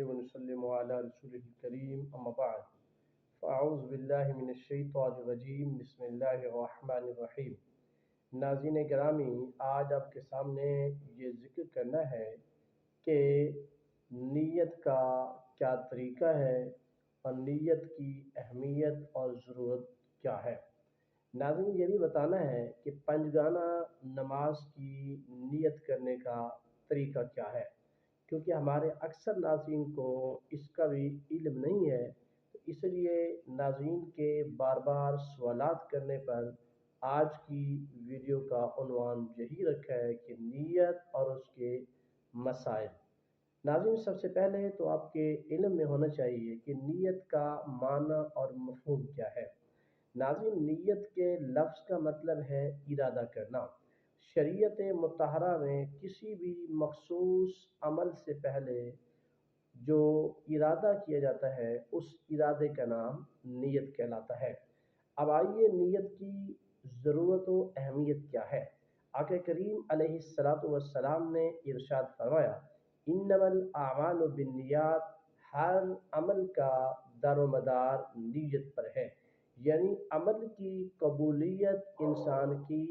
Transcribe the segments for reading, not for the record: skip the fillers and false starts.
ونسلم على رسوله الكريم أما بعد فأعوذ بالله من الشیطان الرجیم بسم اللہ الرحمن الرحیم۔ ناظرین گرامی، آج آپ کے سامنے یہ ذکر کرنا ہے کہ نیت کا کیا طریقہ ہے اور نیت کی اہمیت اور ضرورت کیا ہے۔ ناظرین، یہ بھی بتانا ہے کہ پنجگانہ نماز کی نیت کرنے کا طریقہ کیا ہے، کیونکہ ہمارے اکثر ناظرین کو اس کا بھی علم نہیں ہے، تو اس لیے ناظرین کے بار بار سوالات کرنے پر آج کی ویڈیو کا عنوان یہی رکھا ہے کہ نیت اور اس کے مسائل۔ ناظرین، سب سے پہلے تو آپ کے علم میں ہونا چاہیے کہ نیت کا معنی اور مفہوم کیا ہے۔ ناظرین، نیت کے لفظ کا مطلب ہے ارادہ کرنا۔ شریعت مطہرہ میں کسی بھی مخصوص عمل سے پہلے جو ارادہ کیا جاتا ہے اس ارادے کا نام نیت کہلاتا ہے۔ اب آئیے نیت کی ضرورت و اہمیت کیا ہے۔ آقا کریم علیہ السلام نے ارشاد فرمایا، انما الاعمال بالنیات، ہر عمل کا دار و مدار نیت پر ہے، یعنی عمل کی قبولیت انسان کی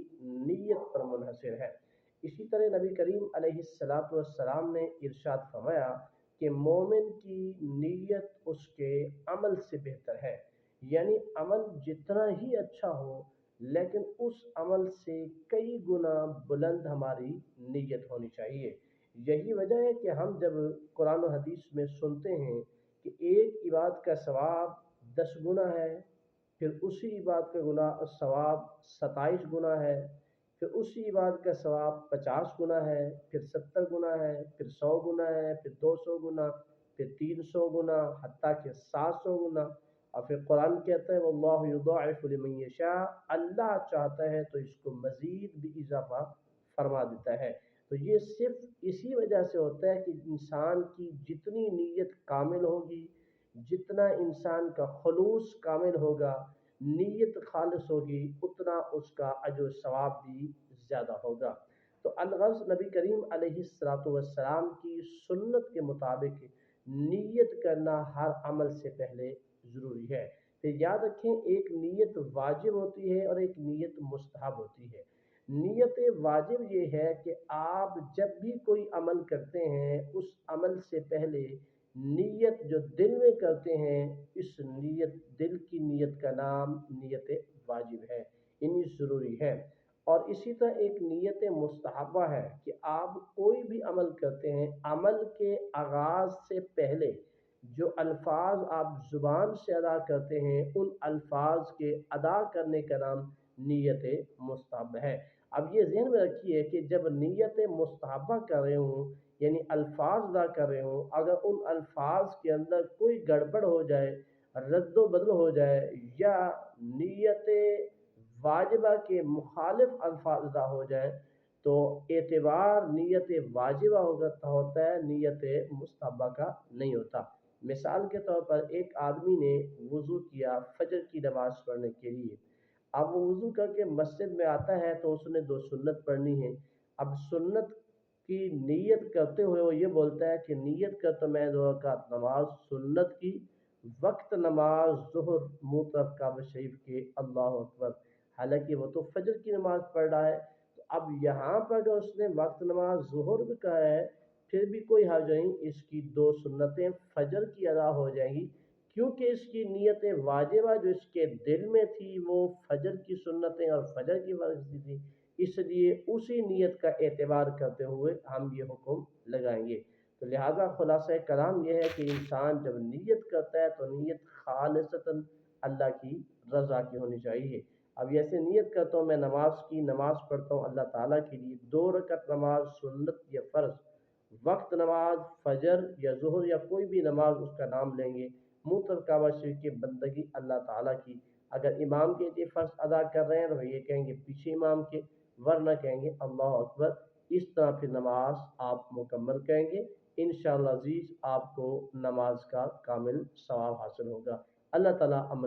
نیت پر منحصر ہے۔ اسی طرح نبی کریم علیہ السلام نے ارشاد فرمایا کہ مومن کی نیت اس کے عمل سے بہتر ہے، یعنی عمل جتنا ہی اچھا ہو لیکن اس عمل سے کئی گنا بلند ہماری نیت ہونی چاہیے۔ یہی وجہ ہے کہ ہم جب قرآن و حدیث میں سنتے ہیں کہ ایک عبادت کا ثواب 10 گنا ہے، پھر اسی عبادت کا ثواب 27 گنا ہے، پھر اسی عبادت کا ثواب 50 گنا ہے، پھر 70 گنا ہے، پھر 100 گنا ہے، پھر 200 گنا، پھر 300 گنا، حتیٰ کہ 700 گنا، اور پھر قرآن کہتا ہے واللہ یضاعف لمن یشاء، اللہ چاہتا ہے تو اس کو مزید بھی اضافہ فرما دیتا ہے۔ تو یہ صرف اسی وجہ سے ہوتا ہے کہ انسان کی جتنی نیت کامل ہوگی، جتنا انسان کا خلوص کامل ہوگا، نیت خالص ہوگی، اتنا اس کا اجر و ثواب بھی زیادہ ہوگا۔ تو الغرض نبی کریم علیہ السلام کی سنت کے مطابق نیت کرنا ہر عمل سے پہلے ضروری ہے۔ پھر یاد رکھیں، ایک نیت واجب ہوتی ہے اور ایک نیت مستحب ہوتی ہے۔ نیت واجب یہ ہے کہ آپ جب بھی کوئی عمل کرتے ہیں اس عمل سے پہلے نیت جو دل میں کرتے ہیں، اس نیت دل کی نیت کا نام نیت واجب ہے، یعنی ضروری ہے۔ اور اسی طرح ایک نیت مستحبہ ہے کہ آپ کوئی بھی عمل کرتے ہیں، عمل کے آغاز سے پہلے جو الفاظ آپ زبان سے ادا کرتے ہیں ان الفاظ کے ادا کرنے کا نام نیت مستحبہ ہے۔ اب یہ ذہن میں رکھیے کہ جب نیت مستحبہ کر رہے ہوں، یعنی الفاظ ادا کر رہے ہوں، اگر ان الفاظ کے اندر کوئی گڑبڑ ہو جائے، رد و بدل ہو جائے، یا نیت واجبہ کے مخالف الفاظ ادا ہو جائیں تو اعتبار نیت واجبہ ہوتا ہے، نیت مستحبہ کا نہیں ہوتا۔ مثال کے طور پر ایک آدمی نے وضو کیا فجر کی نماز پڑھنے کے لیے۔ اب وہ وضو کر کے مسجد میں آتا ہے تو اس نے 2 سنت پڑھنی ہے۔ اب سنت کی نیت کرتے ہوئے وہ یہ بولتا ہے کہ نیت کرتا میں 2 رکعت نماز سنت کی، وقت نماز ظہر، منہ طرف کعبہ شریف کے، اللہ اکبر، حالانکہ وہ تو فجر کی نماز پڑھ رہا ہے۔ تو اب یہاں پر اگر اس نے وقت نماز ظہر بھی کہا ہے پھر بھی کوئی حرج نہیں، اس کی 2 سنتیں فجر کی ادا ہو جائیں گی، کیونکہ اس کی نیت واجبہ جو اس کے دل میں تھی وہ فجر کی سنتیں اور فجر کی فرض تھی، اس لیے اسی نیت کا اعتبار کرتے ہوئے ہم یہ حکم لگائیں گے۔ تو لہٰذا خلاصہ کلام یہ ہے کہ انسان جب نیت کرتا ہے تو نیت خالصتاً اللہ کی رضا کی ہونی چاہیے۔ اب ایسے نیت کرتا ہوں میں نماز پڑھتا ہوں اللہ تعالیٰ کے لیے، 2 رکعت نماز سنت یا فرض، وقت نماز فجر یا ظہر یا کوئی بھی نماز اس کا نام لیں گے، منہ طرف کعبہ شریف کی بندگی اللہ تعالیٰ کی۔ اگر امام کے لیے فرض ادا کر رہے ہیں تو یہ کہیں گے پیچھے امام کے، ورنہ کہیں گے اللہ اکبر۔ اس طرح پھر نماز آپ مکمل کریں گے، انشاءاللہ عزیز آپ کو نماز کا کامل ثواب حاصل ہوگا۔ اللہ تعالیٰ عمل